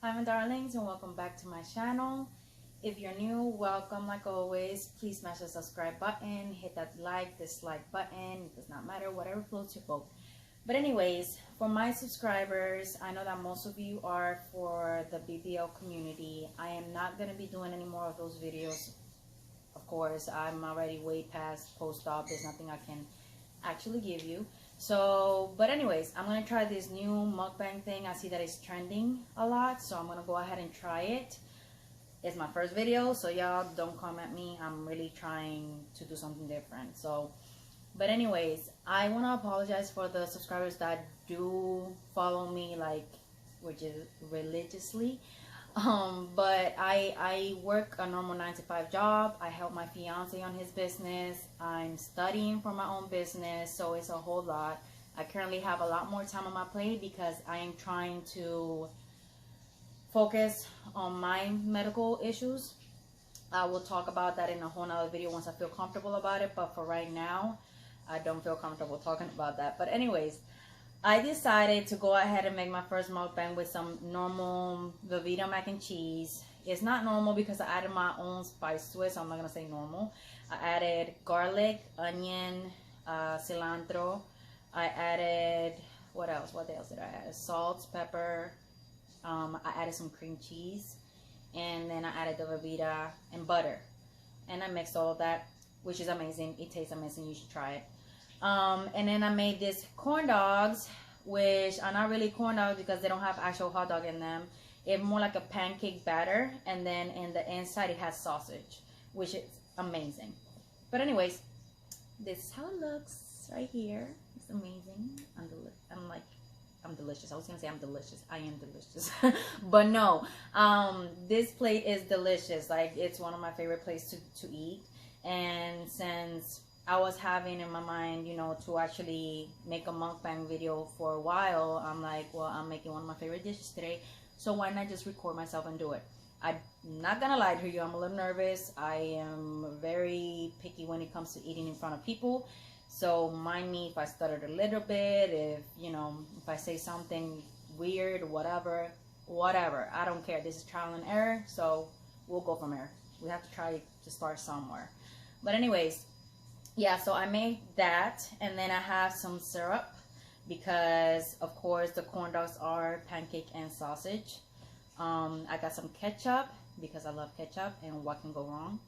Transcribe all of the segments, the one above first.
Hi my darlings, and welcome back to my channel. If you're new, welcome. Like always, please smash the subscribe button, hit that dislike button. It does not matter, whatever floats your boat. But anyways, for my subscribers, I know that most of you are for the BBL community. I am not going to be doing any more of those videos. Of course, I'm already way past post-op. There's nothing I can actually give you. So, but anyways, I'm going to try this new mukbang thing. I see that it's trending a lot, so I'm going to go ahead and try it. It's my first video, so y'all don't come at me. I'm really trying to do something different. So, but anyways, I want to apologize for the subscribers that do follow me, like, which is religiously. But I work a normal 9-to-5 job. I help my fiance on his business. I'm studying for my own business, so it's a whole lot. I currently have a lot more time on my plate because I am trying to focus on my medical issues. I will talk about that in a whole nother video once I feel comfortable about it, but for right now, I don't feel comfortable talking about that. But anyways, I decided to go ahead and make my first mukbang with some normal Velveeta mac and cheese. It's not normal because I added my own spice to it, so I'm not going to say normal. I added garlic, onion, cilantro. I added, what else? What else did I add? Salt, pepper. I added some cream cheese. And then I added the Velveeta and butter. And I mixed all of that, which is amazing. It tastes amazing. You should try it. And then I made this corn dogs, which are not really corn dogs because they don't have actual hot dog in them. It's more like a pancake batter, and then in the inside it has sausage, which is amazing. But anyways, this is how it looks right here. It's amazing. I'm delicious. I was gonna say I'm delicious. I am delicious. But no, this plate is delicious. Like, it's one of my favorite plates to eat. And since I was having in my mind, you know, to actually make a mukbang video for a while, I'm like, well, I'm making one of my favorite dishes today, so why not just record myself and do it? I'm not gonna lie to you, I'm a little nervous. I am very picky when it comes to eating in front of people, so mind me if I stuttered a little bit, if, you know, if I say something weird, whatever, I don't care. This is trial and error, so we'll go from there. We have to try to start somewhere. But anyways, yeah, so I made that, and then I have some syrup because, of course, the corn dogs are pancake and sausage. I got some ketchup because I love ketchup, and what can go wrong?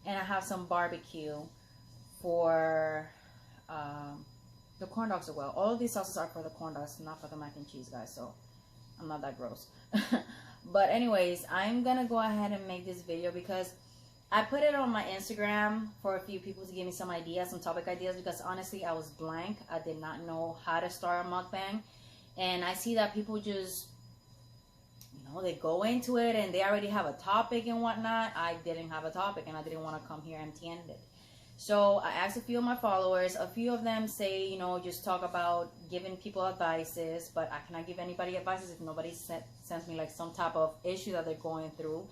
And I have some barbecue for the corn dogs as well. All of these sauces are for the corn dogs, not for the mac and cheese, guys, so I'm not that gross. But anyways, I'm gonna go ahead and make this video because I put it on my Instagram for a few people to give me some ideas, some topic ideas, because honestly, I was blank. I did not know how to start a mukbang. And I see that people just, you know, they go into it and they already have a topic and whatnot. I didn't have a topic and I didn't want to come here empty-handed. So I asked a few of my followers. A few of them say, you know, just talk about giving people advices, but I cannot give anybody advices if nobody sends me like some type of issue that they're going through.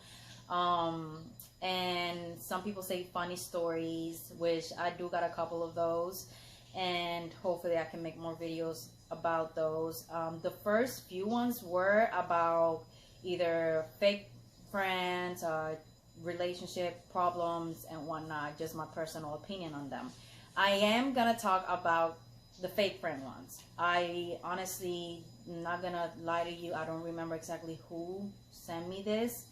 And some people say funny stories, which I do got a couple of those, and hopefully I can make more videos about those. The first few ones were about either fake friends, relationship problems and whatnot, just my personal opinion on them. I am gonna talk about the fake friend ones. I honestly, not gonna lie to you, I don't remember exactly who sent me this.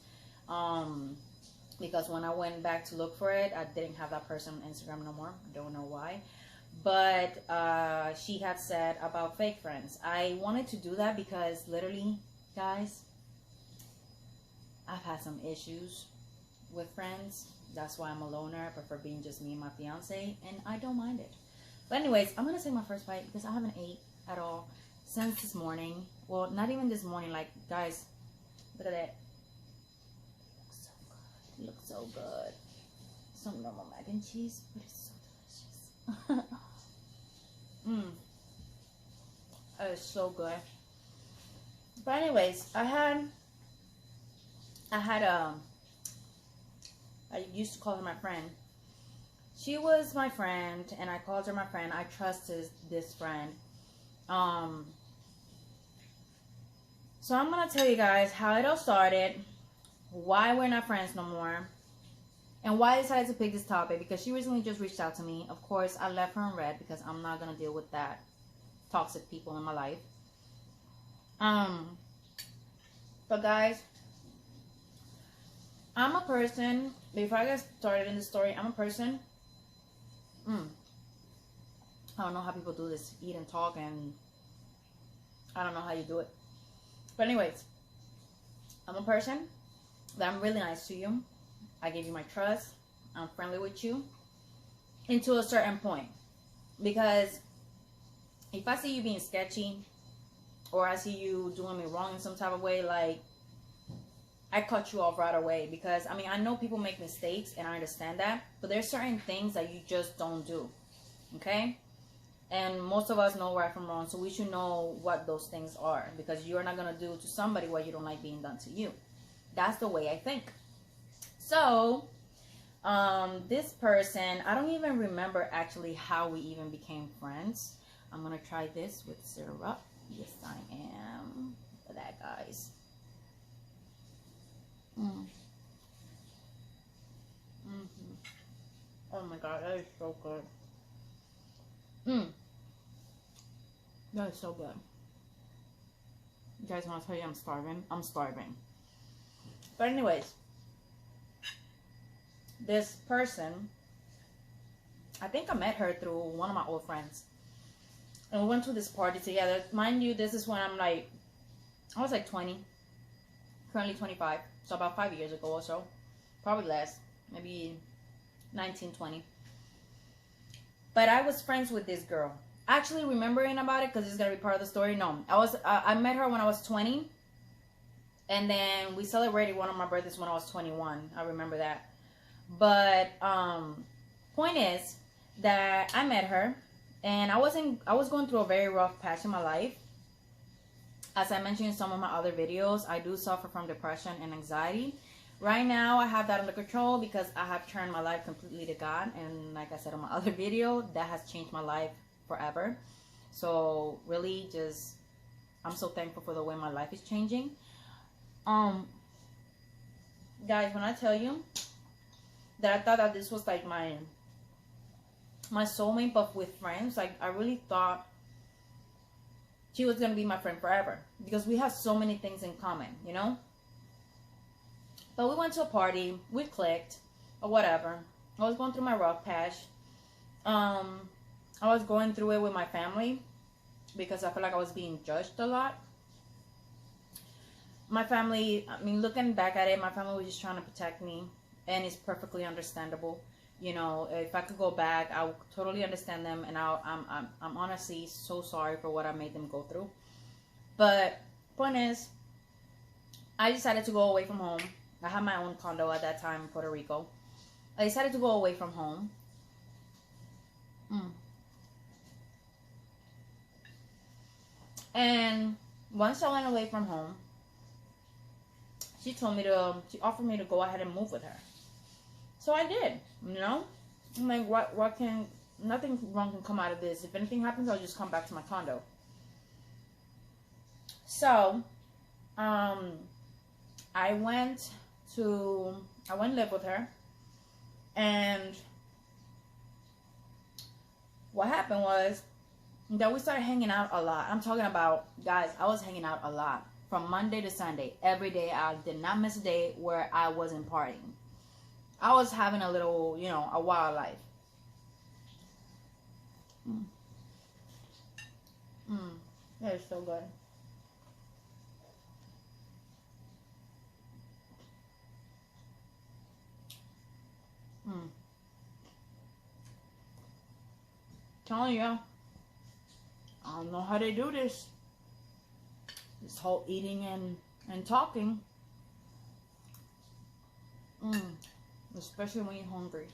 Because when I went back to look for it, I didn't have that person on Instagram no more. Don't know why. But she had said about fake friends. I wanted to do that because literally, guys, I've had some issues with friends. That's why I'm a loner. I prefer being just me and my fiance, and I don't mind it. But anyways, I'm going to take my first bite because I haven't ate at all since this morning. Well, not even this morning. Like, guys, look at that. Looks so good. Some normal mac and cheese, but it's so delicious. That is so good. But anyways, I used to call her my friend. She was my friend, and I called her my friend. I trusted this friend. So I'm gonna tell you guys how it all started, why we're not friends no more, and why I decided to pick this topic. Because she recently just reached out to me. Of course, I left her in red because I'm not gonna deal with that toxic people in my life. But guys, I'm a person. Before I get started in the story, I'm a person. I don't know how people do this, eat and talk, and I don't know how you do it. But anyways, I'm a person that I'm really nice to you. I give you my trust. I'm friendly with you. Until a certain point. Because if I see you being sketchy, or I see you doing me wrong in some type of way, like, I cut you off right away. Because, I mean, I know people make mistakes, and I understand that. But there's certain things that you just don't do. Okay? And most of us know right from wrong, so we should know what those things are, because you're not going to do to somebody what you don't like being done to you. That's the way I think. So, this person, I don't even remember actually how we even became friends. I'm going to try this with syrup. Yes, I am. Look at that, guys. Oh my god, that is so good. That is so good. You guys want to tell you I'm starving? I'm starving. But anyways, this person, I think I met her through one of my old friends. And we went to this party together. Mind you, this is when I was like 20. Currently 25. So about 5 years ago or so. Probably less. Maybe 19, 20. But I was friends with this girl. Actually remembering about it, because it's going to be part of the story. No, I met her when I was 20. And then we celebrated one of my birthdays when I was 21. I remember that. But point is that I met her, and I was going through a very rough patch in my life. As I mentioned in some of my other videos, I do suffer from depression and anxiety. Right now, I have that under control because I have turned my life completely to God. And like I said in my other video, that has changed my life forever. So really just, I'm so thankful for the way my life is changing. Guys, when I tell you that I thought that this was like my soulmate, but with friends, like I really thought she was going to be my friend forever, because we have so many things in common, you know? But we went to a party, we clicked, or whatever. I was going through my rough patch. I was going through it with my family, because I felt like I was being judged a lot. My family, I mean, looking back at it, my family was just trying to protect me, and it's perfectly understandable. You know, if I could go back, I would totally understand them, and I'm honestly so sorry for what I made them go through. But point is, I decided to go away from home. I had my own condo at that time in Puerto Rico. I decided to go away from home. And once I went away from home, she offered me to go ahead and move with her. So I did, you know? I'm like, nothing wrong can come out of this. If anything happens, I'll just come back to my condo. So, I went live with her. And what happened was that we started hanging out a lot. I'm talking about, guys, I was hanging out a lot. From Monday to Sunday. Every day. I did not miss a day where I wasn't partying. I was having a little, you know, a wild life. That is so good. Telling you, I don't know how they do this. This whole eating and talking. Especially when you're hungry.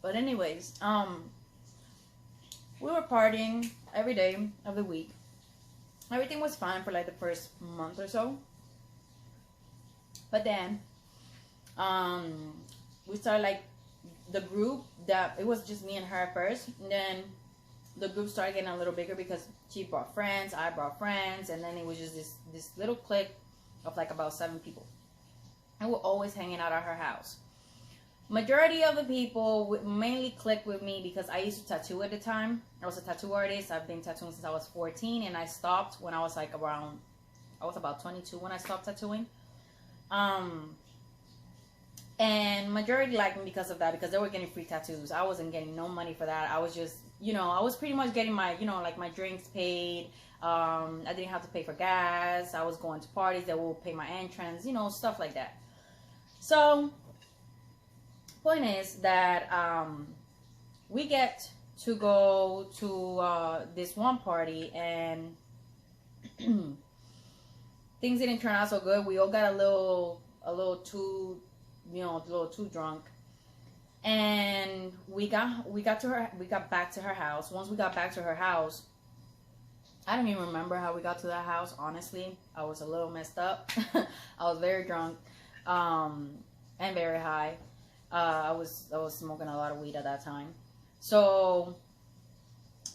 But anyways, we were partying every day of the week. Everything was fine for like the first month or so. But then, we started like the group that it was just me and her at first. And then the group started getting a little bigger because she brought friends, I brought friends, and then it was just this little clique of like about 7 people. And we're always hanging out at her house. Majority of the people mainly clicked with me because I used to tattoo at the time. I was a tattoo artist. I've been tattooing since I was 14, and I stopped when I was like around, I was about 22 when I stopped tattooing. And majority liked me because of that, because they were getting free tattoos. I wasn't getting no money for that. I was just, you know, I was pretty much getting my, you know, like my drinks paid. I didn't have to pay for gas. I was going to parties that will pay my entrance, you know, stuff like that. So point is that we get to go to this one party, and things didn't turn out so good. We all got a little too, you know, a little too drunk, and we got back to her house. Once we got back to her house, I don't even remember how we got to that house, honestly. I was a little messed up. I was very drunk and very high. I was smoking a lot of weed at that time. So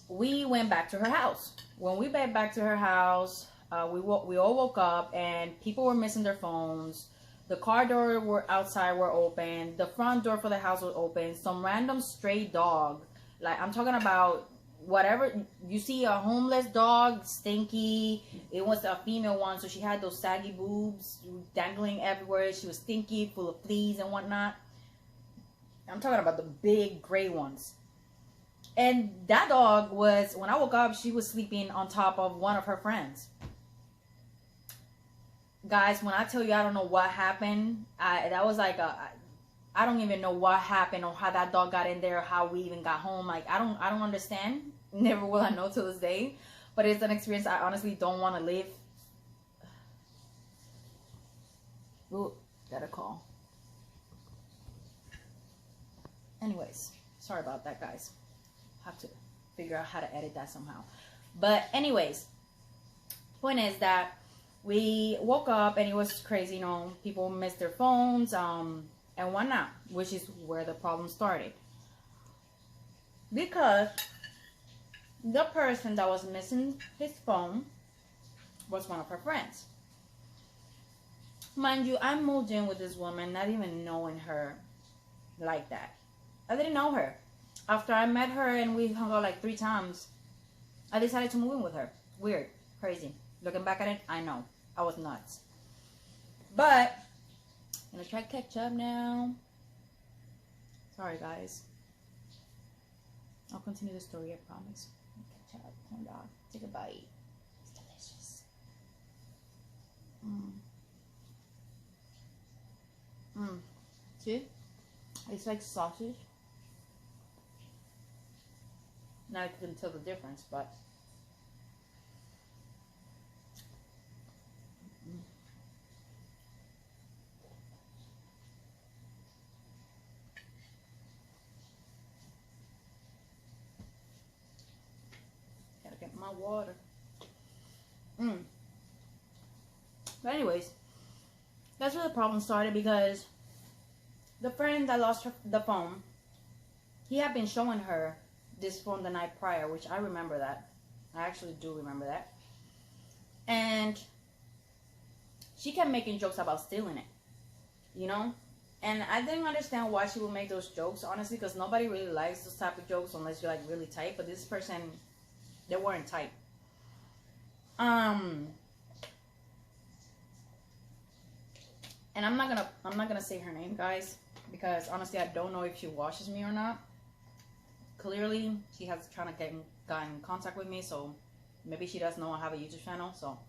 we went back to her house. When we went back to her house, we all woke up and people were missing their phones. The car door were open. The front door for the house was open. Some random stray dog, like I'm talking about, whatever you see, a homeless dog, stinky. It was a female one, so she had those saggy boobs dangling everywhere. She was stinky, full of fleas and whatnot. I'm talking about the big gray ones. And that dog was, when I woke up, she was sleeping on top of one of her friends. Guys, when I tell you I don't know what happened, that was like I don't even know what happened or how that dog got in there, how we even got home. Like I don't understand. Never will I know till this day. But it's an experience I honestly don't want to live. Ooh, got a call. Anyways, sorry about that, guys. Have to figure out how to edit that somehow. But anyways, point is that we woke up and it was crazy, you know, people missed their phones, and whatnot, which is where the problem started. Because the person that was missing his phone was one of her friends. Mind you, I moved in with this woman not even knowing her like that. I didn't know her. After I met her and we hung out like 3 times, I decided to move in with her. Weird. Crazy. Looking back at it, I know. I was nuts. But I'm gonna try ketchup now. Sorry, guys. I'll continue the story, I promise. Ketchup, corndog. Take a bite. It's delicious. See? It's like sausage. Now you can tell the difference, but gotta get my water. But anyways, that's where the problem started, because the friend that lost the phone, he had been showing her this phone the night prior, which I remember that. I actually do remember that. And she kept making jokes about stealing it, you know? And I didn't understand why she would make those jokes, honestly, because nobody really likes those type of jokes unless you're like really tight. But this person, they weren't tight. And I'm not gonna say her name, guys, because honestly I don't know if she watches me or not. Clearly she has got in contact with me, so maybe she does know I have a YouTube channel. So,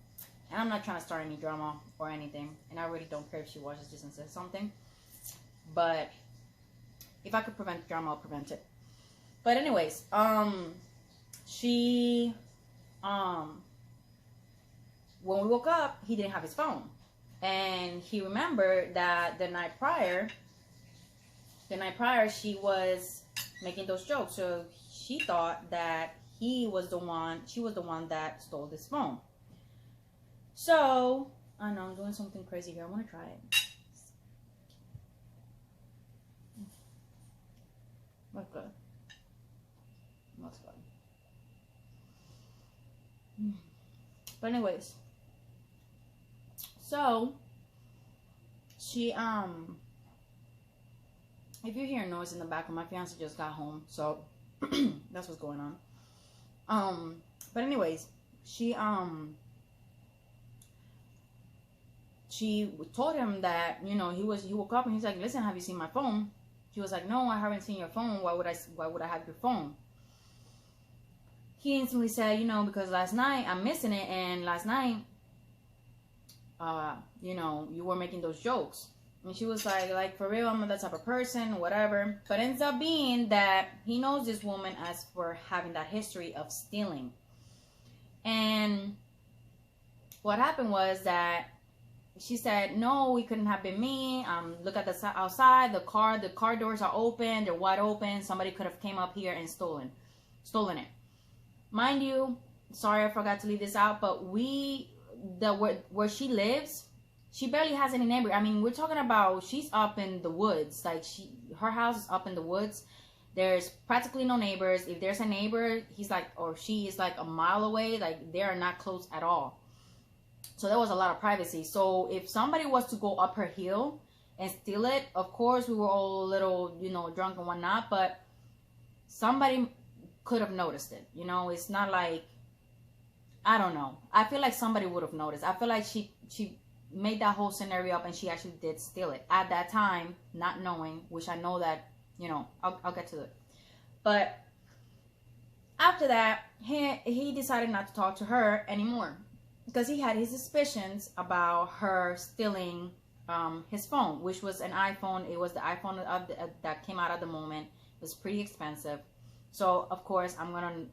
and I'm not trying to start any drama or anything, and I really don't care if she watches this and says something. But if I could prevent drama, I'll prevent it. But anyways, she when we woke up, he didn't have his phone. And he remembered that the night prior, she was making those jokes. So she thought that she was the one that stole this phone. So, I know I'm doing something crazy here. I want to try it. That's good. That's good. But anyways, so she if you hear noise in the background, my fiance just got home, so that's what's going on. But anyways, she told him that, you know, he woke up and he's like, listen, have you seen my phone? She was like, no, I haven't seen your phone. Why would I have your phone? He instantly said, you know, because last night I'm missing it, and last night, you know, you were making those jokes. And she was like, for real, I'm not that type of person, whatever. But ends up being that he knows this woman as for having that history of stealing. And what happened was that she said, no, it couldn't have been me. Look at the outside, the car doors are open, they're wide open. Somebody could have came up here and stolen it. Mind you, sorry, I forgot to leave this out, but where she lives, she barely has any neighbor. I mean, we're talking about, she's up in the woods. Like, her house is up in the woods. There's practically no neighbors. If there's a neighbor, he's like, or she is like a mile away. Like, they are not close at all. So there was a lot of privacy. So if somebody was to go up her hill and steal it, of course, we were all a little, you know, drunk and whatnot, but somebody could have noticed it. You know, it's not like, I don't know. I feel like somebody would have noticed. I feel like she made that whole scenario up and she actually did steal it at that time, not knowing, which I know that, you know, I'll get to it. But after that, he decided not to talk to her anymore because he had his suspicions about her stealing his phone, which was an iPhone. It was the iPhone that came out at the moment. It was pretty expensive. So, of course, I'm going to,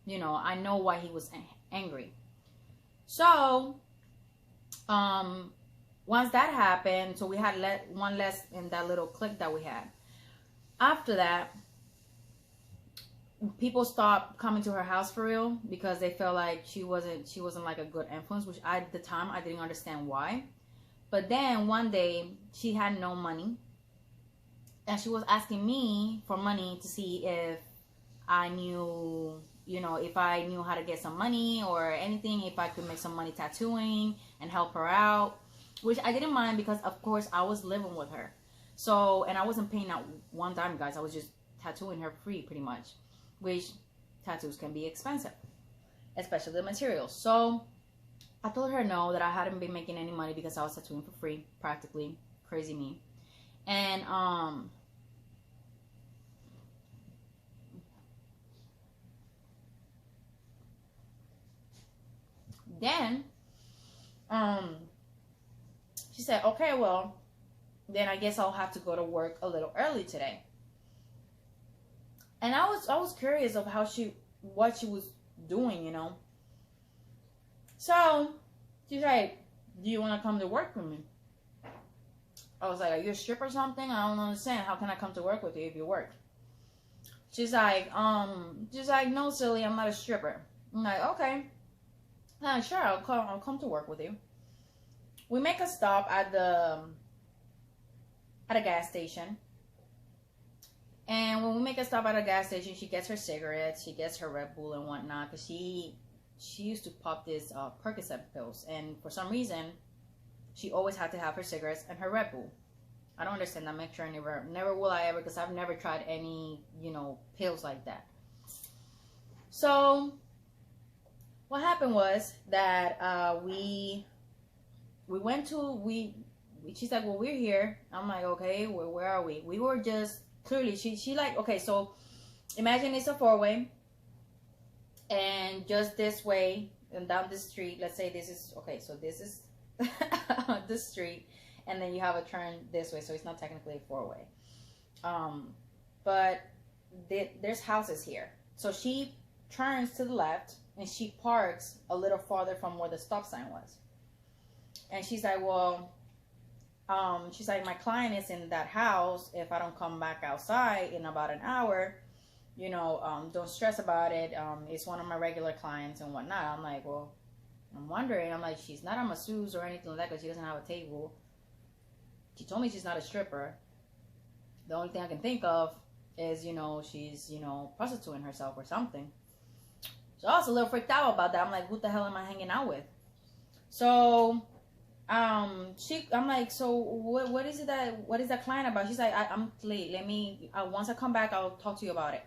you know, I know why he was angry. So, once that happened, so we had one less in that little clique that we had. After that, people stopped coming to her house for real because they felt like she wasn't like a good influence, which at the time I didn't understand why. But then one day she had no money and she was asking me for money to see if I knew, you know, if I knew how to get some money or anything, if I could make some money tattooing and help her out, which I didn't mind because of course I was living with her. So, and I wasn't paying out one dime, guys. I was just tattooing her free pretty much, which tattoos can be expensive, especially the materials. So I told her no, that I hadn't been making any money because I was tattooing for free, practically. Crazy me. And then she said, okay, well, then I guess I'll have to go to work a little early today. And I was curious of what she was doing, you know. So she's like, do you want to come to work with me? I was like, are you a stripper or something? I don't understand. How can I come to work with you if you work? She's like, no, silly, I'm not a stripper. I'm like, okay. Sure, I'll come to work with you. We make a stop at a gas station. And when we make a stop at a gas station, she gets her cigarettes, she gets her Red Bull and whatnot, because she used to pop this Percocet pills, and for some reason, she always had to have her cigarettes and her Red Bull. I don't understand that. Make sure never will I ever, because I've never tried any, you know, pills like that. So what happened was that she's like, well, we're here. I'm like, okay, well, where are we? We were just clearly, she like, okay, so imagine it's a four-way, and just this way and down the street, let's say this is, okay, so this is the street, and then you have a turn this way, so it's not technically a four-way. But there's houses here. So she turns to the left, and she parks a little farther from where the stop sign was. And she's like, well, she's like, my client is in that house. If I don't come back outside in about an hour, you know, don't stress about it. It's one of my regular clients and whatnot. I'm like, well, I'm wondering. I'm like, she's not a masseuse or anything like that because she doesn't have a table. She told me she's not a stripper. The only thing I can think of is, you know, she's, you know, prostituting herself or something. So I was a little freaked out about that. I'm like, who the hell am I hanging out with? So I'm like, so what is that client about? She's like, I'm late. Let me, once I come back, I'll talk to you about it.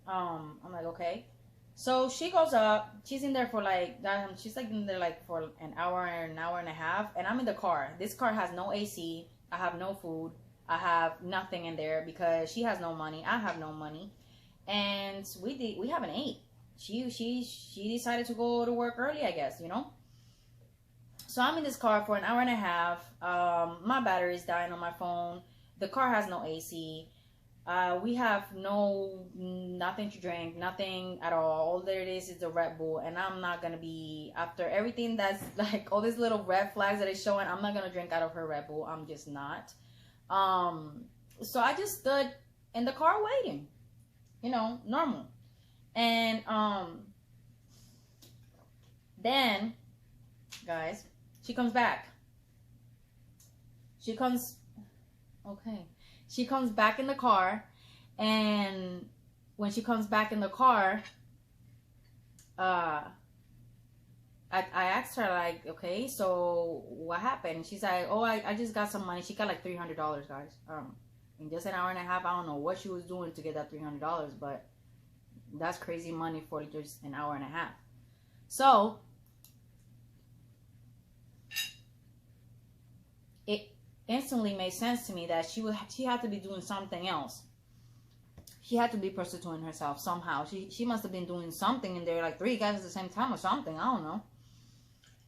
I'm like, okay. So she goes up. She's in there for like that. She's like in there like for an hour and a half. And I'm in the car. This car has no AC. I have no food. I have nothing in there because she has no money. I have no money. And we haven't ate. She decided to go to work early, I guess, you know. So I'm in this car for an hour and a half. My battery's dying on my phone. The car has no AC. We have nothing to drink, nothing at all. All there is the Red Bull, and I'm not gonna be, after everything that's like all these little red flags that is showing, I'm not gonna drink out of her Red Bull. I'm just not. So I just stood in the car waiting, you know, normal. And then, guys, she comes back. She comes back in the car, and when she comes back in the car, I asked her, like, okay, so what happened? She's like, oh, I just got some money. She got like $300, guys. In just an hour and a half. I don't know what she was doing to get that $300, but that's crazy money for just an hour and a half. So it instantly made sense to me that she had to be doing something else. She had to be prostituting herself somehow. She must have been doing something in there, like 3 guys at the same time or something. I don't know.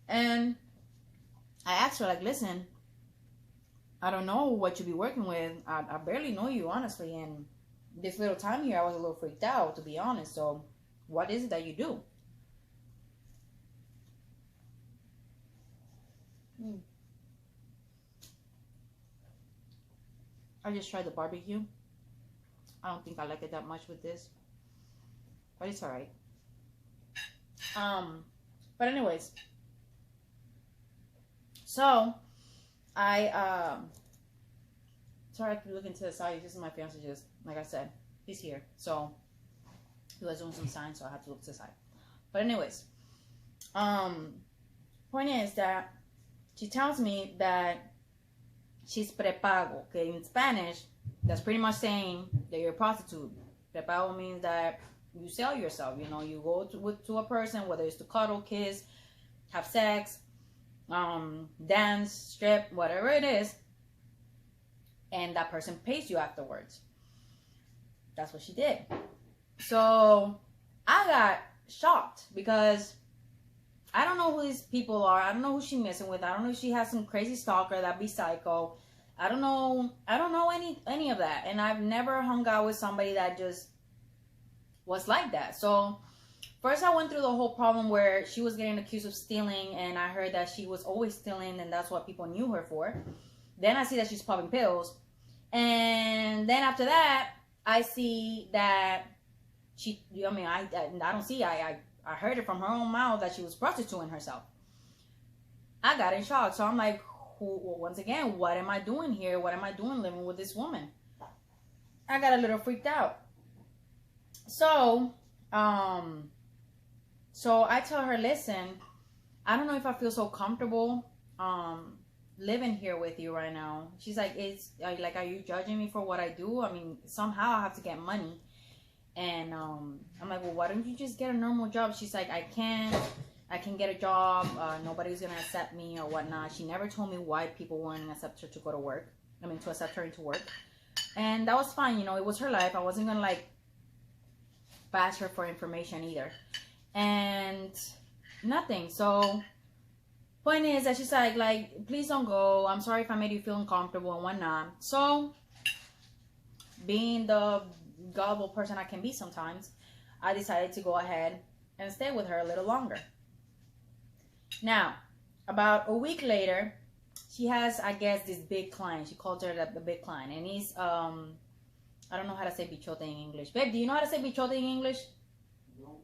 And I asked her, like, listen, I don't know what you be working with. I barely know you, honestly. And this little time here, I was a little freaked out, to be honest. So what is it that you do? I just tried the barbecue. I don't think I like it that much with this, but it's all right. But anyways, so I sorry, I keep looking to the side. This is my fiance, just like I said, he's here, so he was doing some signs, so I had to look to the side. But anyways, point is that she tells me that she's prepago. Okay, in Spanish, that's pretty much saying that you're a prostitute. Prepago means that you sell yourself. You know, you go to a person, whether it's to cuddle, kiss, have sex, dance, strip, whatever it is, and that person pays you afterwards. That's what she did. So I got shocked because I don't know who these people are. I don't know who she's messing with. I don't know if she has some crazy stalker that be psycho. I don't know any of that. And I've never hung out with somebody that just was like that. So first I went through the whole problem where she was getting accused of stealing, and I heard that she was always stealing, and that's what people knew her for. Then I see that she's popping pills. And then after that, I see that she, I mean, I don't see, I heard it from her own mouth that she was prostituting herself. I got in shock. So I'm like, once again, what am I doing here? What am I doing living with this woman? I got a little freaked out. So, so I tell her, listen, I don't know if I feel so comfortable living here with you right now. She's like, like, are you judging me for what I do? I mean, somehow I have to get money. And I'm like, well, why don't you just get a normal job? She's like, I can get a job. Nobody's gonna accept me or whatnot. She never told me why people wouldn't accept her to go to work. I mean, to accept her into work. And that was fine. You know, it was her life. I wasn't gonna like bash her for information either. And nothing. So point is that she's like, please don't go. I'm sorry if I made you feel uncomfortable and whatnot. So being the gullible person I can be sometimes, I decided to go ahead and stay with her a little longer. Now, about a week later, she has, I guess, this big client. She calls her the big client. And he's, I don't know how to say bichote in English. Babe, do you know how to say bichote in English? No.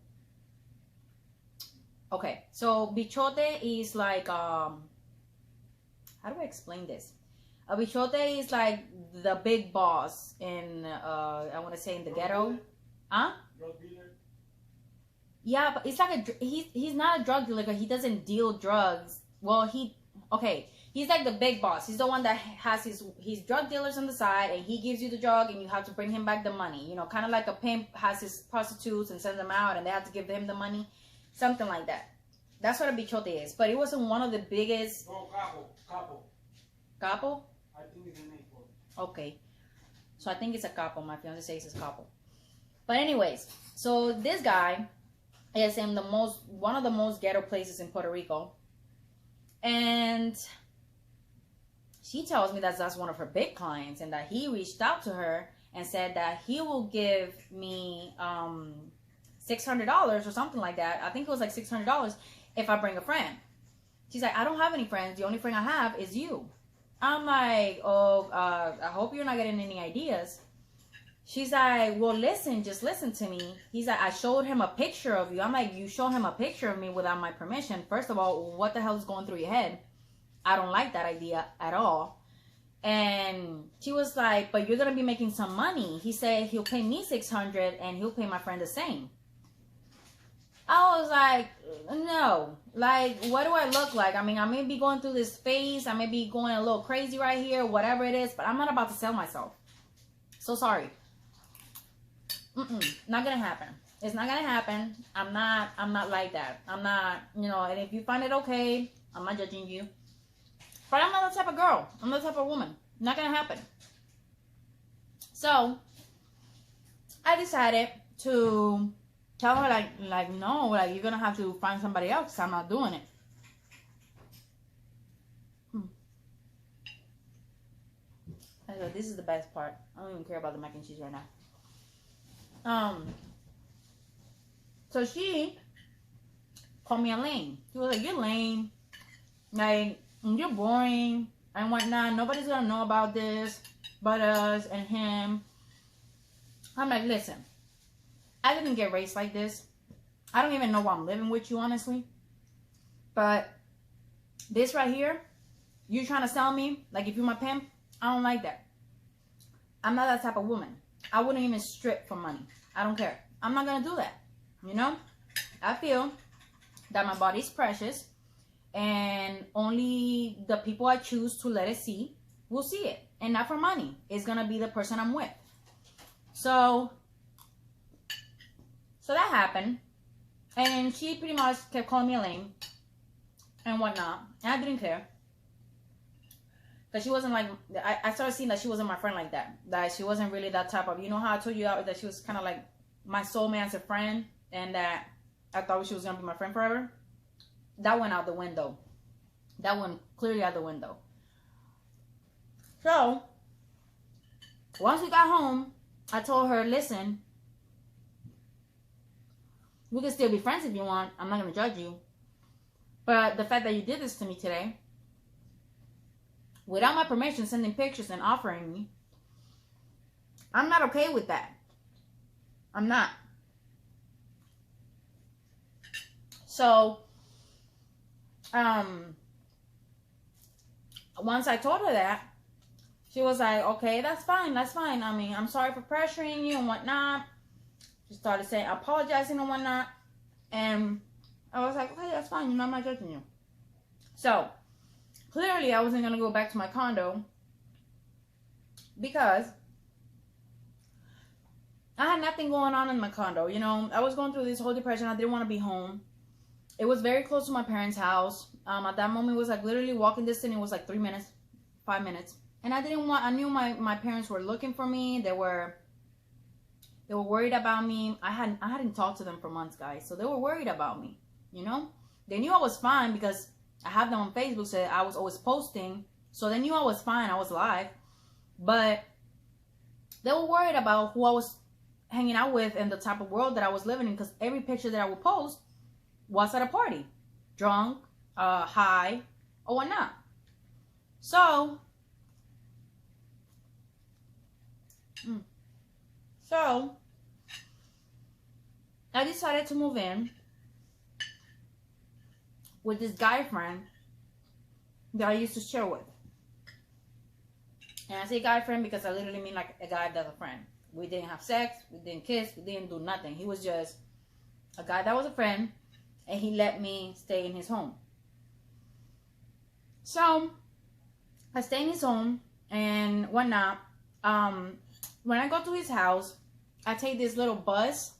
Okay, so bichote is like, how do I explain this? A bichote is like the big boss in, I want to say in the ghetto. Huh? Yeah, but it's like he's not a drug dealer. He doesn't deal drugs. Well, okay. He's like the big boss. He's the one that has his drug dealers on the side, and he gives you the drug, and you have to bring him back the money. You know, kind of like a pimp has his prostitutes and sends them out, and they have to give him the money, something like that. That's what a bichote is. But it wasn't one of the biggest. Oh, capo. Capo? I think it's a name for it. Okay, so I think it's a capo. My fiance says it's capo. But anyways, so this guy is in one of the most ghetto places in Puerto Rico, and she tells me that that's one of her big clients, and that he reached out to her and said that he will give me $600 or something like that. I think it was like $600 if I bring a friend. She's like, I don't have any friends. The only friend I have is you. I'm like, oh, I hope you're not getting any ideas. She's like, well, listen, just listen to me. He's like, I showed him a picture of you. I'm like, you showed him a picture of me without my permission. First of all, what the hell is going through your head? I don't like that idea at all. And she was like, but you're going to be making some money. He said he'll pay me $600 and he'll pay my friend the same. I was like, no. Like, what do I look like? I mean, I may be going through this phase. I may be going a little crazy right here, whatever it is, but I'm not about to sell myself. So sorry. Not going to happen. It's not going to happen. I'm not like that. I'm not, you know, and if you find it okay, I'm not judging you. But I'm not the type of girl. I'm not the type of woman. Not gonna happen. So I decided to tell her like no, like you're gonna have to find somebody else 'cause I'm not doing it. So this is the best part. I don't even care about the mac and cheese right now. So she called me a lame. She was like, you're lame. Like, you're boring and whatnot. Nobody's gonna know about this but us and him. I'm like, listen, I didn't get raised like this. I don't even know why I'm living with you, honestly. But this right here, you trying to sell me like if you're my pimp, I don't like that. I'm not that type of woman. I wouldn't even strip for money. I don't care. I'm not gonna do that. You know, I feel that my body's precious, and only the people I choose to let it see will see it. And not for money. It's going to be the person I'm with. So that happened. And she pretty much kept calling me a lame and whatnot. And I didn't care. Because she wasn't like, I started seeing that she wasn't my friend like that. That she wasn't really that type of, you know how I told you that she was kind of like my soulmate as a friend. And that I thought she was going to be my friend forever. That went out the window. That went clearly out the window. So, once we got home, I told her, listen, we can still be friends if you want. I'm not going to judge you. But the fact that you did this to me today, without my permission, sending pictures and offering me, I'm not okay with that. I'm not. So, once I told her that, she was like, okay, that's fine. I mean, I'm sorry for pressuring you and whatnot. She started saying, apologizing and whatnot. And I was like, okay, that's fine. You know, I'm not judging you. So, clearly I wasn't going to go back to my condo because I had nothing going on in my condo. You know, I was going through this whole depression. I didn't want to be home. It was very close to my parents' house. At that moment, it was like literally walking distance. It was like 3 minutes, 5 minutes. And I knew my parents were looking for me. They were worried about me. I hadn't talked to them for months, guys. So they were worried about me, you know. They knew I was fine because I had them on Facebook, so I was always posting. So they knew I was fine. I was alive. But they were worried about who I was hanging out with and the type of world that I was living in, because every picture that I would post was at a party, drunk, high, or whatnot. So I decided to move in with this guy friend that I used to share with. And I say guy friend because I literally mean like a guy that's a friend. We didn't have sex, we didn't kiss, we didn't do nothing. He was just a guy that was a friend, and he let me stay in his home. So I stay in his home and whatnot. When I go to his house, I take this little bus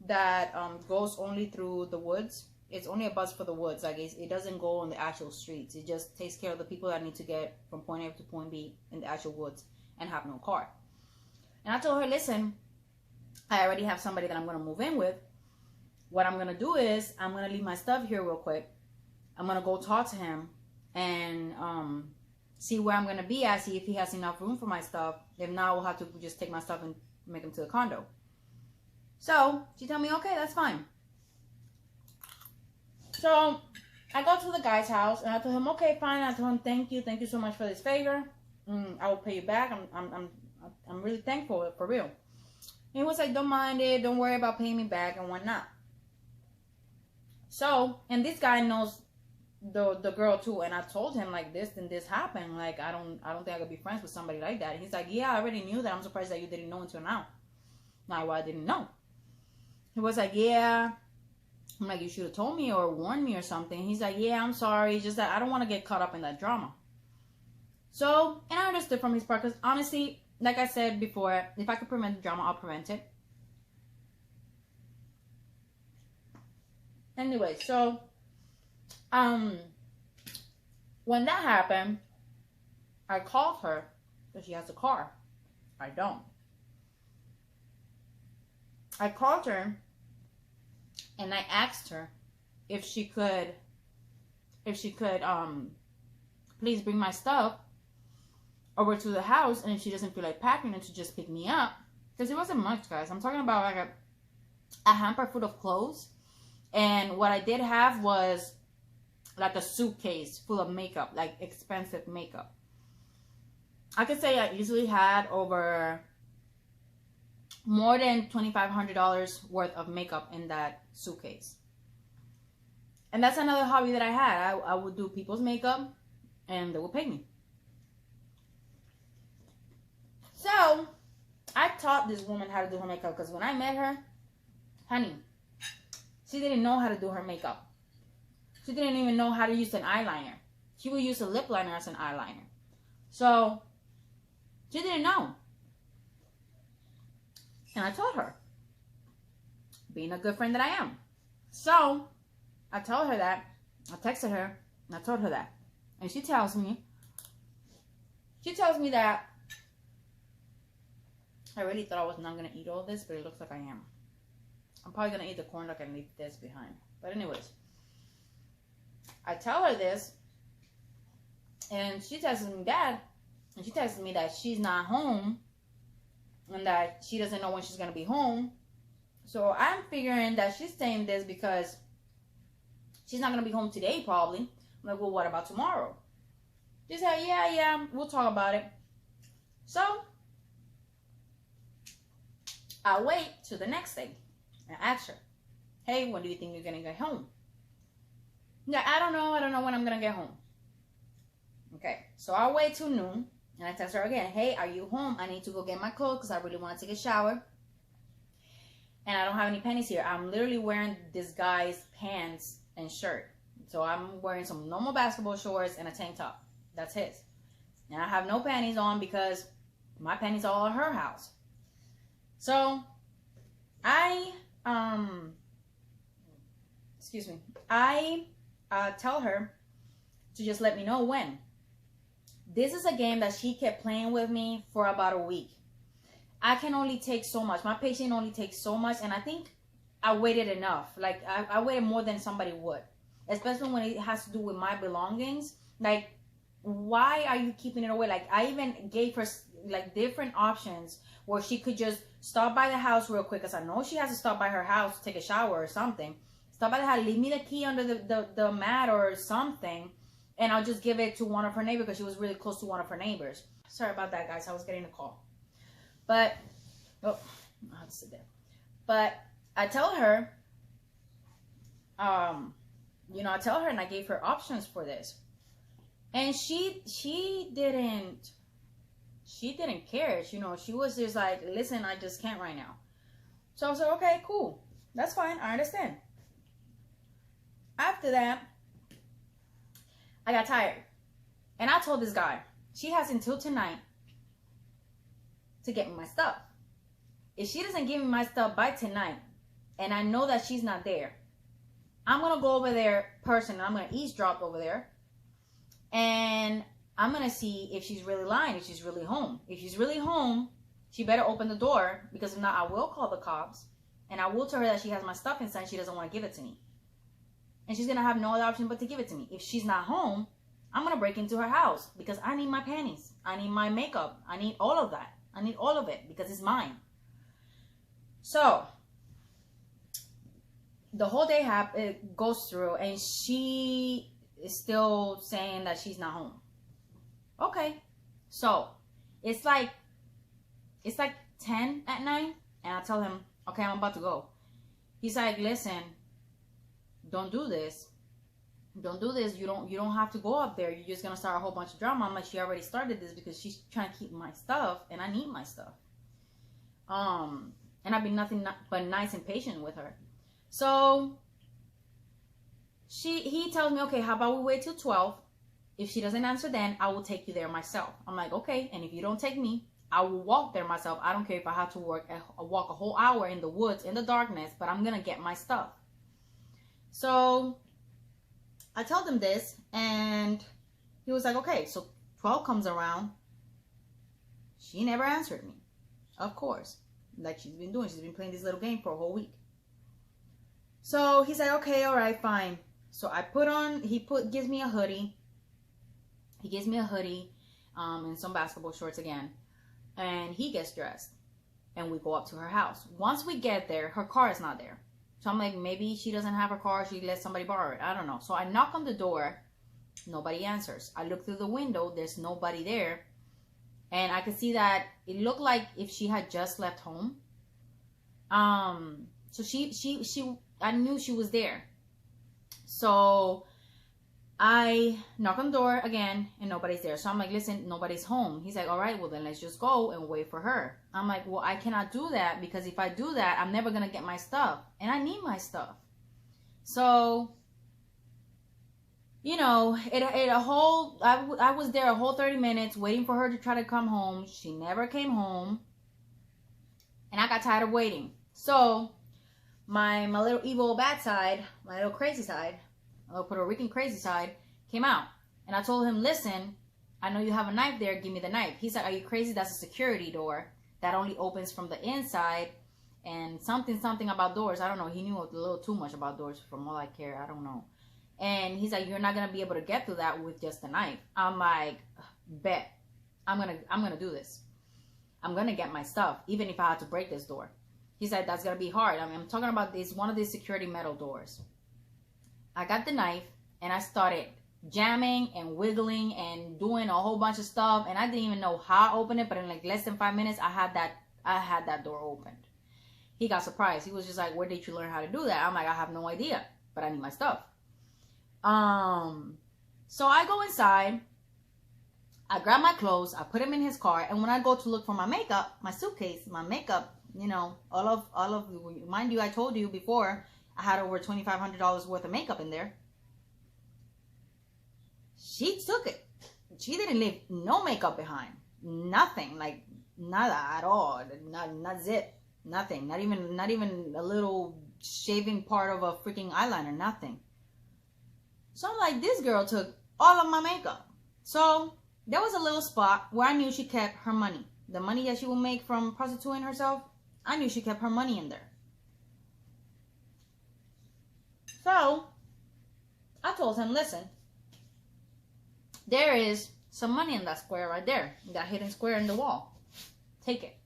that goes only through the woods. It's only a bus for the woods. Like it doesn't go on the actual streets. It just takes care of the people that need to get from point A to point B in the actual woods and have no car. And I told her, listen, I already have somebody that I'm going to move in with. What I'm going to do is I'm going to leave my stuff here real quick. I'm going to go talk to him and see where I'm going to be at, see if he has enough room for my stuff. If not, we'll have to just take my stuff and make him to the condo. So she told me, okay, that's fine. So I go to the guy's house and I told him, okay, fine. I told him, thank you so much for this favor. I will pay you back. I'm really thankful, for real. And he was like, don't mind it, don't worry about paying me back and whatnot. So, and this guy knows the girl too, and I told him like this and this happened. Like I don't think I could be friends with somebody like that. And he's like, yeah, I already knew that. I'm surprised that you didn't know until now. Now why I didn't know. He was like, yeah. I'm like, you should have told me or warned me or something. He's like, yeah, I'm sorry. Just that I don't want to get caught up in that drama. So, and I understood from his part, because honestly, like I said before, if I could prevent the drama, I'll prevent it. Anyway, so, when that happened, I called her, because she has a car. I don't. I called her, and I asked her if she could, please bring my stuff over to the house, and if she doesn't feel like packing it, to just pick me up. Because it wasn't much, guys. I'm talking about like a hamper full of clothes. And what I did have was like a suitcase full of makeup, like expensive makeup. I could say I easily had over more than $2,500 worth of makeup in that suitcase. And that's another hobby that I had. I would do people's makeup and they would pay me. So I taught this woman how to do her makeup, because when I met her, honey, she didn't know how to do her makeup. She didn't even know how to use an eyeliner. She would use a lip liner as an eyeliner. So she didn't know. And I told her, being a good friend that I am. So I told her that. I texted her and I told her that. And she tells me that I really thought I was not going to eat all this, but it looks like I am. I'm probably going to eat the corn dog and leave this behind. But anyways, I tell her this, and she texts me that, and she texts me that she's not home, and that she doesn't know when she's going to be home. So I'm figuring that she's saying this because she's not going to be home today, probably. I'm like, well, what about tomorrow? She said, yeah, we'll talk about it. So I wait till the next day. I asked her, hey, when do you think you're going to get home? Yeah, I don't know when I'm going to get home. Okay, so I'll wait till noon. And I text her again, hey, are you home? I need to go get my clothes because I really want to take a shower. And I don't have any panties here. I'm literally wearing this guy's pants and shirt. So I'm wearing some normal basketball shorts and a tank top. That's his. And I have no panties on because my panties are all at her house. So I tell her to just let me know when. This is a game that she kept playing with me for about a week. I can only take so much. My patient only takes so much, and I think I waited enough. Like, I waited more than somebody would. Especially when it has to do with my belongings. Like, why are you keeping it away? Like, I even gave her, like, different options where she could just stop by the house real quick, because I know she has to stop by her house to take a shower or something. Stop by the house, leave me the key under the mat or something, and I'll just give it to one of her neighbors, because she was really close to one of her neighbors. Sorry about that, guys. I was getting a call. But, oh, I have to sit there. But I tell her, I tell her, and I gave her options for this. And she didn't care. She was just like, listen, I just can't right now. So I was like, okay, cool. That's fine. I understand. After that, I got tired. And I told this guy, she has until tonight to get me my stuff. If she doesn't give me my stuff by tonight, and I know that she's not there, I'm going to go over there personally. I'm going to eavesdrop over there. And I'm going to see if she's really lying, if she's really home. If she's really home, she better open the door, because if not, I will call the cops. And I will tell her that she has my stuff inside and she doesn't want to give it to me. And she's going to have no other option but to give it to me. If she's not home, I'm going to break into her house, because I need my panties. I need my makeup. I need all of that. I need all of it, because it's mine. So, the whole day it goes through, and she is still saying that she's not home. Okay. So, it's like 10 at night, and I tell him, okay, I'm about to go. He's like, listen, don't do this. Don't do this. You don't have to go up there. You're just going to start a whole bunch of drama. I'm like, she already started this because she's trying to keep my stuff, and I need my stuff. And I've been nothing but nice and patient with her. So he tells me, okay, how about we wait till 12? If she doesn't answer then, I will take you there myself. I'm like, okay. And if you don't take me, I will walk there myself. I don't care if I have to walk a whole hour in the woods, in the darkness, but I'm going to get my stuff. So I told him this, and he was like, okay. So 12 comes around. She never answered me. Of course. Like she's been doing. She's been playing this little game for a whole week. So he's like, okay, all right, fine. So I put on, gives me a hoodie. He gives me a hoodie and some basketball shorts again. And he gets dressed. And we go up to her house. Once we get there, her car is not there. So I'm like, maybe she doesn't have her car. She let somebody borrow it. I don't know. So I knock on the door. Nobody answers. I look through the window. There's nobody there. And I could see that it looked like if she had just left home. So I knew she was there. So I knock on the door again, and nobody's there. So I'm like, listen, nobody's home. He's like, all right, well then let's just go and wait for her. I'm like, well, I cannot do that, because if I do that, I'm never gonna get my stuff, and I need my stuff. So, you know, I was there a whole 30 minutes waiting for her to try to come home. She never came home, and I got tired of waiting. So my little evil bad side, my little crazy side, my little Puerto Rican crazy side came out. And I told him, listen, I know you have a knife there. Give me the knife. He's like, are you crazy? That's a security door that only opens from the inside. And something about doors. I don't know. He knew a little too much about doors from all I care. I don't know. And he's like, you're not going to be able to get through that with just a knife. I'm like, bet. I'm going to do this. I'm going to get my stuff, even if I had to break this door. He's like, that's going to be hard. I mean, I'm talking about one of these security metal doors. I got the knife, and I started jamming and wiggling and doing a whole bunch of stuff. And I didn't even know how I opened it, but in like less than 5 minutes, I had that door opened. He got surprised. He was just like, where did you learn how to do that? I'm like, I have no idea, but I need my stuff. So I go inside. I grab my clothes. I put them in his car. And when I go to look for my makeup, my suitcase, my makeup, you know, all of, mind you, I told you before, I had over $2,500 worth of makeup in there. She took it. She didn't leave no makeup behind. Nothing, like nada at all. Not zip. Nothing. Not even a little shaving part of a freaking eyeliner. Nothing. So I'm like, this girl took all of my makeup. So there was a little spot where I knew she kept her money. The money that she would make from prostituting herself, I knew she kept her money in there. So I told him, listen, there is some money in that square right there, that hidden square in the wall. Take it.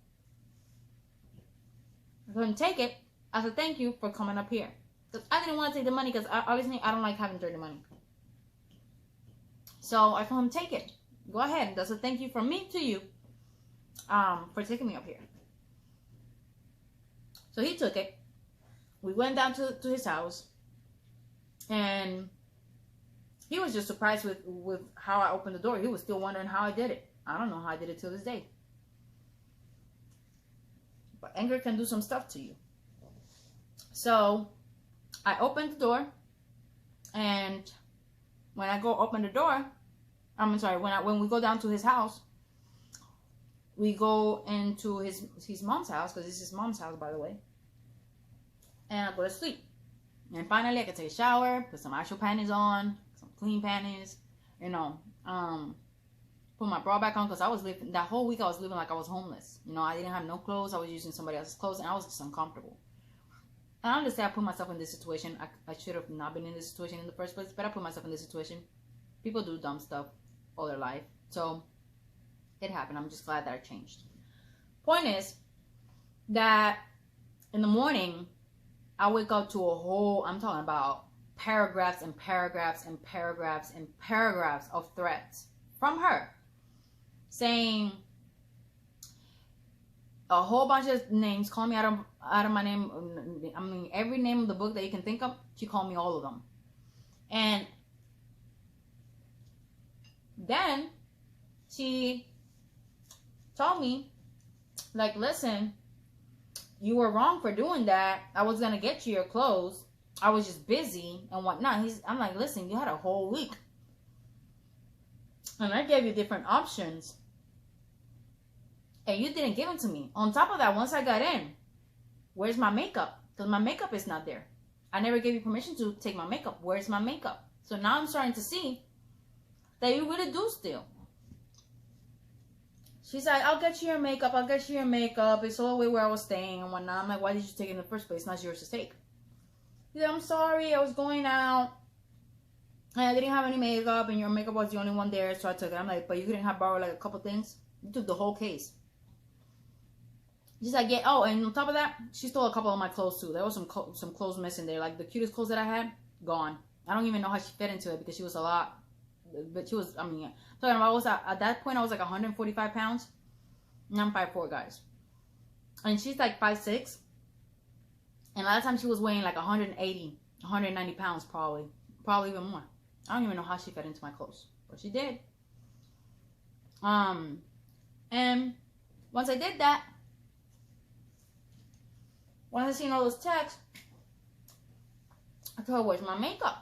I told him, take it as a thank you for coming up here. Because I didn't want to take the money, because obviously I don't like having dirty money. So I told him, take it. Go ahead. That's a thank you from me to you for taking me up here. So he took it. We went down to his house. And he was just surprised with how I opened the door. He was still wondering how I did it. I don't know how I did it till this day. But anger can do some stuff to you. So I opened the door, and when I go open the door, I'm sorry, when we go down to his house, we go into his mom's house, because this is his mom's house, by the way, and I go to sleep. And finally, I can take a shower, put some actual panties on, some clean panties, you know, put my bra back on, because I was living, that whole week I was living like I was homeless. You know, I didn't have no clothes, I was using somebody else's clothes, and I was just uncomfortable. And I understand I put myself in this situation. I should have not been in this situation in the first place, but I put myself in this situation. People do dumb stuff all their life. So, it happened. I'm just glad that I changed. Point is that in the morning, I wake up to a whole, I'm talking about paragraphs and paragraphs and paragraphs and paragraphs of threats from her, saying a whole bunch of names, calling me out of my name. I mean, every name of the book that you can think of, she called me all of them. And then she told me, like, listen, you were wrong for doing that. I was gonna get you your clothes. I was just busy and whatnot. I'm like, listen, you had a whole week, and I gave you different options, and you didn't give it to me. On top of that, once I got in, where's my makeup? Because my makeup is not there. I never gave you permission to take my makeup. Where's my makeup? So now I'm starting to see that you really do steal. She's like, I'll get you your makeup. I'll get you your makeup. It's all the way where I was staying and whatnot. I'm like, why did you take it in the first place? It's not yours to take. She's like, I'm sorry. I was going out, and I didn't have any makeup, and your makeup was the only one there, so I took it. I'm like, but you couldn't have borrowed like a couple things? You took the whole case. She's like, yeah. Oh, and on top of that, she stole a couple of my clothes too. There was some clothes missing there. Like the cutest clothes that I had, gone. I don't even know how she fit into it, because she was a lot. But she was, I mean, talking about, at that point I was like 145 pounds, and I'm 5'4", guys, and she's like 5'6", and last time she was weighing like 180, 190 pounds, probably even more. I don't even know how she fit into my clothes, but she did. And once I did that, once I seen all those texts, I told her, where's my makeup?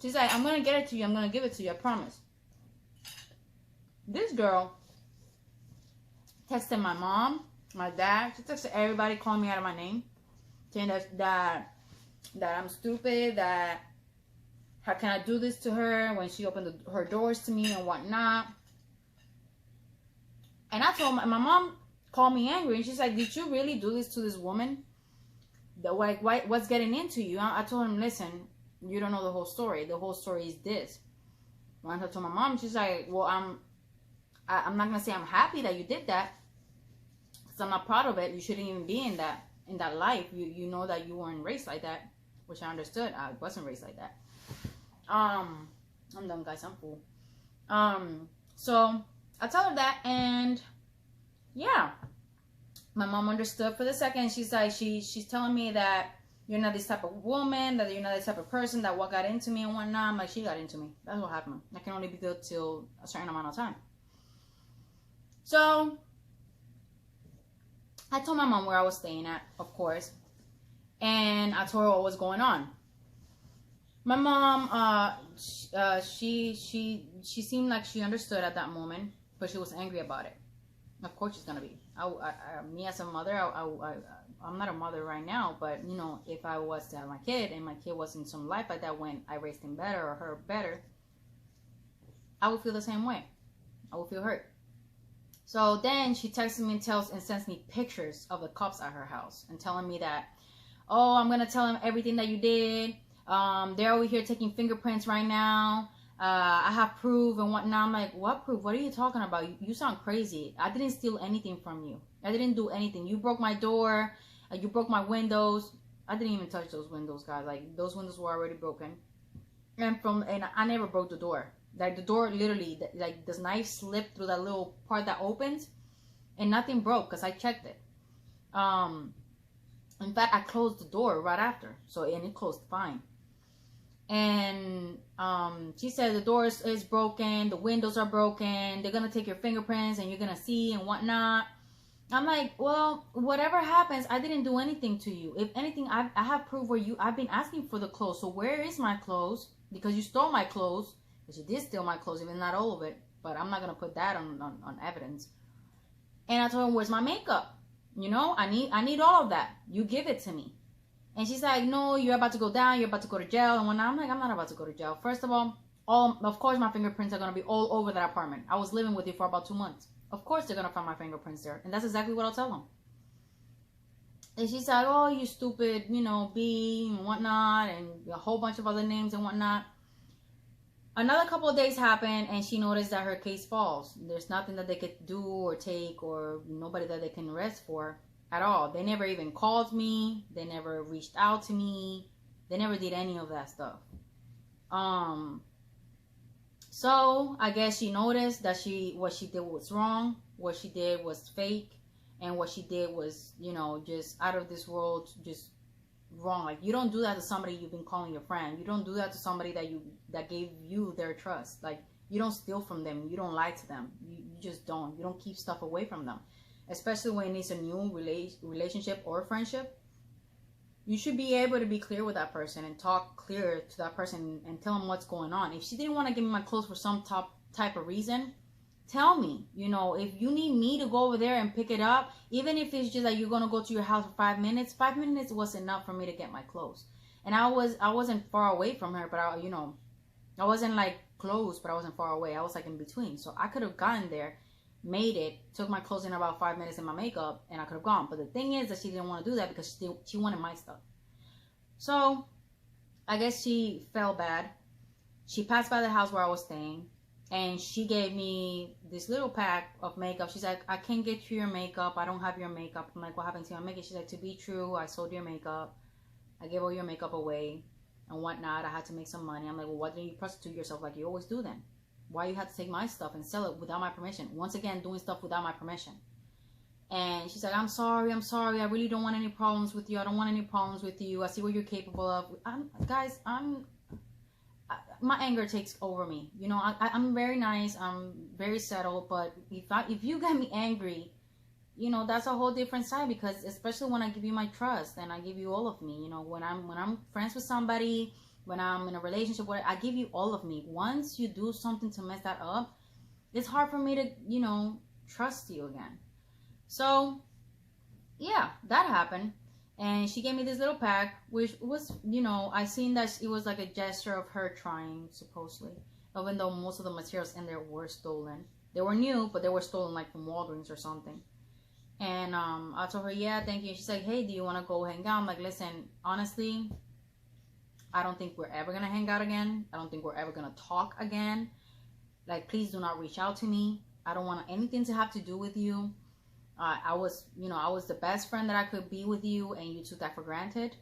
She's like, I'm going to get it to you. I'm going to give it to you. I promise. This girl texted my mom, my dad. She texted everybody, calling me out of my name. Saying that I'm stupid. That how can I do this to her when she opened her doors to me and whatnot. And I told my mom called me angry. And she's like, did you really do this to this woman? Like, what's getting into you? I told him, listen, you don't know the whole story. The whole story is this. When I told my mom, she's like, well, I'm not gonna say I'm happy that you did that, because I'm not proud of it. You shouldn't even be in that life. You know that you weren't raised like that, which I understood. I wasn't raised like that. I'm done, guys. I'm full. So I tell her that, and yeah, my mom understood for the second. She's like, she's telling me that you're not this type of woman, that you're not this type of person, that what got into me and whatnot. I'm like, she got into me. That's what happened. I can only be good till a certain amount of time. So I told my mom where I was staying at, of course, and I told her what was going on. My mom, she seemed like she understood at that moment, but she was angry about it. Of course she's gonna be. Me as a mother, I'm not a mother right now, but you know, if I was to have my kid and my kid was in some life like that when I raised him better or her better, I would feel the same way. I would feel hurt. So then she texts me and sends me pictures of the cops at her house and telling me that, oh, I'm gonna tell him everything that you did. They're over here taking fingerprints right now. I have proof and whatnot. I'm like, what proof? What are you talking about? You sound crazy. I didn't steal anything from you. I didn't do anything. You broke my door. You broke my windows. I didn't even touch those windows, guys. Like, those windows were already broken. And I never broke the door. Like, the door literally, like, this knife slipped through that little part that opens, and nothing broke because I checked it. In fact, I closed the door right after. And it closed fine. And she said the door is broken, the windows are broken, they're gonna take your fingerprints and you're gonna see and whatnot. I'm like, well, whatever happens, I didn't do anything to you. If anything, I have proof where I've been asking for the clothes. So where is my clothes? Because you stole my clothes. Because you did steal my clothes, even not all of it. But I'm not going to put that on evidence. And I told him, where's my makeup? You know, I need all of that. You give it to me. And she's like, no, you're about to go down. You're about to go to jail. And when I'm like, I'm not about to go to jail. First of all, of course my fingerprints are going to be all over that apartment. I was living with you for about 2 months. Of course they're going to find my fingerprints there. And that's exactly what I'll tell them. And she's like, oh, you stupid, you know, B and whatnot. And a whole bunch of other names and whatnot. Another couple of days happened, and she noticed that her case falls. There's nothing that they could do or take, or nobody that they can arrest for at all. They never even called me. They never reached out to me. They never did any of that stuff. So I guess she noticed that what she did was wrong. What she did was fake, and what she did was, you know, just out of this world, just wrong. Like, you don't do that to somebody you've been calling your friend. You don't do that to somebody that gave you their trust. Like, you don't steal from them. You don't lie to them. You just don't. You don't keep stuff away from them, especially when it's a new relationship or friendship. You should be able to be clear with that person and talk clear to that person and tell them what's going on. If she didn't want to give me my clothes for some type of reason, tell me. You know, if you need me to go over there and pick it up, even if it's just like you're going to go to your house for 5 minutes, 5 minutes was enough for me to get my clothes. And I wasn't far away from her, but I wasn't like close, but I wasn't far away. I was like in between. So I could have gotten there, made it, took my clothes in about 5 minutes in my makeup, and I could have gone. But the thing is that she didn't want to do that because she wanted my stuff. So I guess she felt bad. She passed by the house where I was staying, and she gave me this little pack of makeup. She's like, I can't get you your makeup. I don't have your makeup. I'm like, what happened to your makeup? She's like, to be true, I sold your makeup. I gave all your makeup away and whatnot. I had to make some money. I'm like, well, why didn't you prostitute yourself like you always do then? Why you had to take my stuff and sell it without my permission? Once again, doing stuff without my permission. And she's like, I'm sorry. I really don't want any problems with you. I don't want any problems with you. I see what you're capable of. My anger takes over me. You know, I'm very nice. I'm very settled. But if you get me angry, you know, that's a whole different side, because especially when I give you my trust and I give you all of me, you know, when I'm friends with somebody, when I'm in a relationship where I give you all of me. Once you do something to mess that up, it's hard for me to, you know, trust you again. So yeah, that happened. And she gave me this little pack, which was, you know, I seen that it was like a gesture of her trying, supposedly, even though most of the materials in there were stolen. They were new, but they were stolen like from Walgreens or something. And I told her, yeah, thank you. She's like, hey, do you want to go hang out? I'm like, listen, honestly, I don't think we're ever going to hang out again. I don't think we're ever going to talk again. Like, please do not reach out to me. I don't want anything to have to do with you. I was the best friend that I could be with you, and you took that for granted.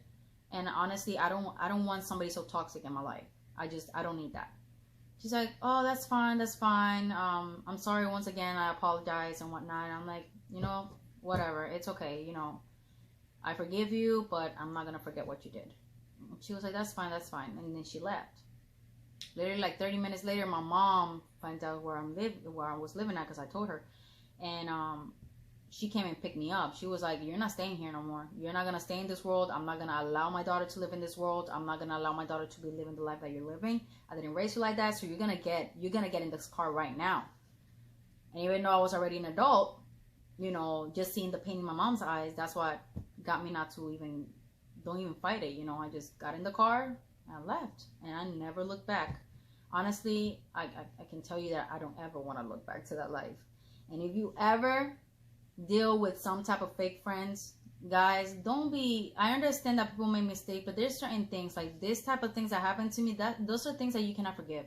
And honestly, I don't want somebody so toxic in my life. I don't need that. She's like, oh, that's fine. I'm sorry once again. I apologize and whatnot. And I'm like, you know, whatever. It's okay. You know, I forgive you, but I'm not going to forget what you did. She was like, that's fine. And then she left. Literally like 30 minutes later, my mom finds out where I was living at, because I told her. And she came and picked me up. She was like, you're not staying here no more. You're not going to stay in this world. I'm not going to allow my daughter to live in this world. I'm not going to allow my daughter to be living the life that you're living. I didn't raise you like that, so you're going to get in this car right now. And even though I was already an adult, you know, just seeing the pain in my mom's eyes, that's what got me not to don't even fight it. You know, I just got in the car and I left, and I never looked back. Honestly, I can tell you that I don't ever want to look back to that life. And if you ever deal with some type of fake friends, guys, I understand that people make mistakes, but there's certain things like this type of things that happen to me, those are things that you cannot forgive.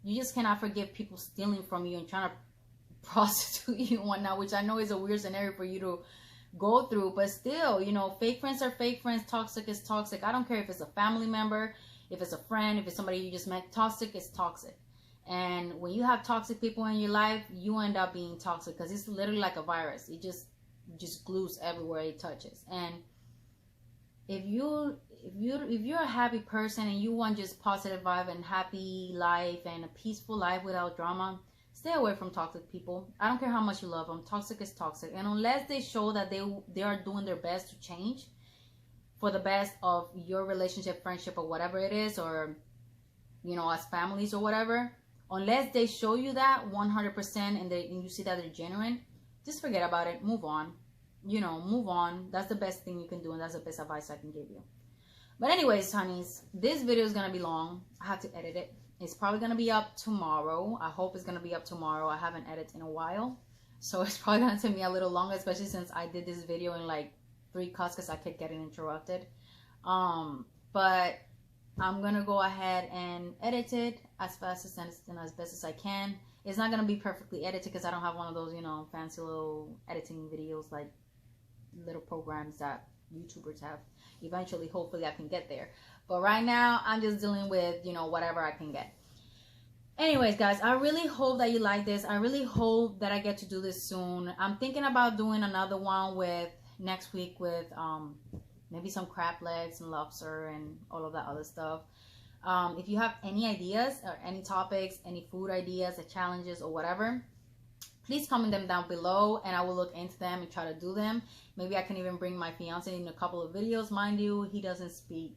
You just cannot forgive people stealing from you and trying to prostitute you and whatnot, which I know is a weird scenario for you to go through, but still, you know, fake friends are fake friends. Toxic is toxic. I don't care if it's a family member, if it's a friend, if it's somebody you just met. Toxic is toxic. And when you have toxic people in your life, you end up being toxic, because it's literally like a virus. It just glues everywhere it touches. And if you're a happy person and you want just positive vibe and happy life and a peaceful life without drama, stay away from toxic people. I don't care how much you love them. Toxic is toxic. And unless they show that they are doing their best to change for the best of your relationship, friendship, or whatever it is, or, you know, as families or whatever, unless they show you that 100% and you see that they're genuine, just forget about it. Move on. You know, move on. That's the best thing you can do, and that's the best advice I can give you. But anyways, honeys, this video is going to be long. I have to edit it. It's probably going to be up tomorrow. I hope it's going to be up tomorrow. I haven't edited in a while, so it's probably going to take me a little longer, especially since I did this video in like 3 cuts because I kept getting interrupted. But I'm going to go ahead and edit it as fast and as best as I can. It's not going to be perfectly edited because I don't have one of those, you know, fancy little editing videos, like little programs that YouTubers have. Eventually, hopefully I can get there. But right now, I'm just dealing with, you know, whatever I can get. Anyways, guys, I really hope that you like this. I really hope that I get to do this soon. I'm thinking about doing another one with next week with maybe some crab legs and lobster and all of that other stuff. If you have any ideas or any topics, any food ideas or challenges or whatever, please comment them down below and I will look into them and try to do them. Maybe I can even bring my fiance in a couple of videos. Mind you, he doesn't speak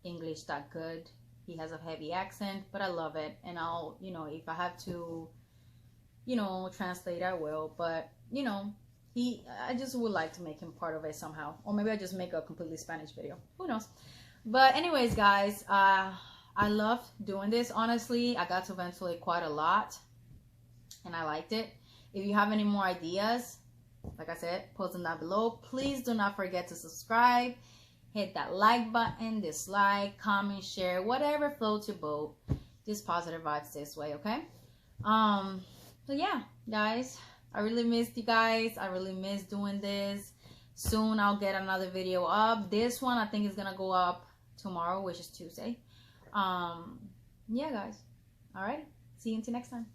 English that good. He has a heavy accent, but I love it. And I'll, you know, if I have to, you know, translate, I will. But, you know, I just would like to make him part of it somehow. Or maybe I just make a completely Spanish video. Who knows? But anyways, guys, I love doing this. Honestly, I got to ventilate quite a lot and I liked it. If you have any more ideas, like I said, post them down below. Please do not forget to subscribe. Hit that like button, dislike, comment, share, whatever floats your boat. Just positive vibes this way, okay? So yeah, guys, I really missed you guys. I really miss doing this. Soon I'll get another video up. This one I think is gonna go up tomorrow, which is Tuesday. Yeah, guys. All right. See you until next time.